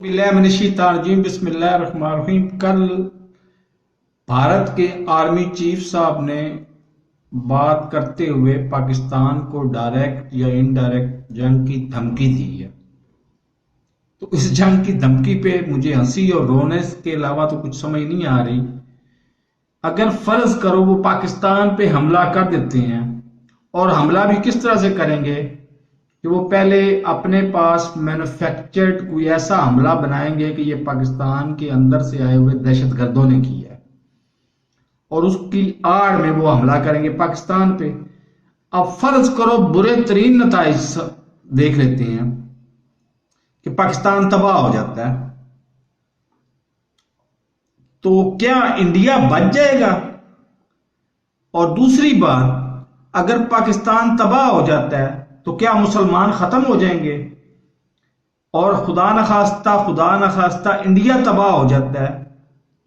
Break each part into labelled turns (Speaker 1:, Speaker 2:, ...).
Speaker 1: بسم اللہ الرحمن الرحیم۔ کل بھارت کے آرمی چیف صاحب نے بات کرتے ہوئے پاکستان کو ڈائریکٹ یا انڈائریکٹ جنگ کی دھمکی دی ہے۔ تو اس جنگ کی دھمکی پہ مجھے ہنسی اور رونے کے علاوہ تو کچھ سمجھ نہیں آ رہی۔ اگر فرض کرو وہ پاکستان پہ حملہ کر دیتے ہیں، اور حملہ بھی کس طرح سے کریں گے کہ وہ پہلے اپنے پاس مینوفیکچرڈ کوئی ایسا حملہ بنائیں گے کہ یہ پاکستان کے اندر سے آئے ہوئے دہشت گردوں نے کی ہے، اور اس کی آڑ میں وہ حملہ کریں گے پاکستان پہ۔ اب فرض کرو برے ترین نتائج دیکھ لیتے ہیں کہ پاکستان تباہ ہو جاتا ہے، تو کیا انڈیا بچ جائے گا؟ اور دوسری بات، اگر پاکستان تباہ ہو جاتا ہے تو کیا مسلمان ختم ہو جائیں گے؟ اور خدا نخواستہ انڈیا تباہ ہو جاتا ہے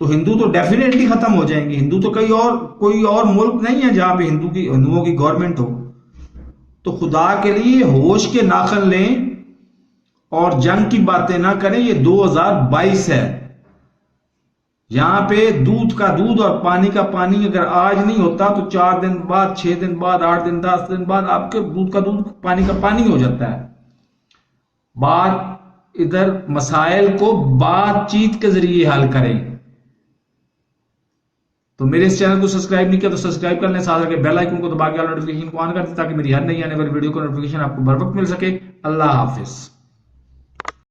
Speaker 1: تو ہندو تو ڈیفینیٹلی ختم ہو جائیں گے۔ ہندو تو کوئی اور ملک نہیں ہے جہاں پہ ہندوؤں کی گورنمنٹ ہو۔ تو خدا کے لیے ہوش کے ناخن لیں اور جنگ کی باتیں نہ کریں۔ یہ 2022 ہے، یہاں پہ دودھ کا دودھ اور پانی کا پانی اگر آج نہیں ہوتا تو 4 دن بعد، 6 دن بعد، 8 دن، 10 دن بعد آپ کے دودھ کا دودھ، پانی کا پانی ہو جاتا ہے۔ بات ادھر مسائل کو بات چیت کے ذریعے حل کریں۔ تو میرے اس چینل کو سبسکرائب نہیں کیا تو سبسکرائب کر لیں، ساتھ کے بیل آئیکن کو دبا کے نوٹیفیکیشن کو آن کر دیں تاکہ میری ہر نئی آنے والی ویڈیو کو نوٹیفیکیشن آپ کو بر وقت مل سکے۔ اللہ حافظ۔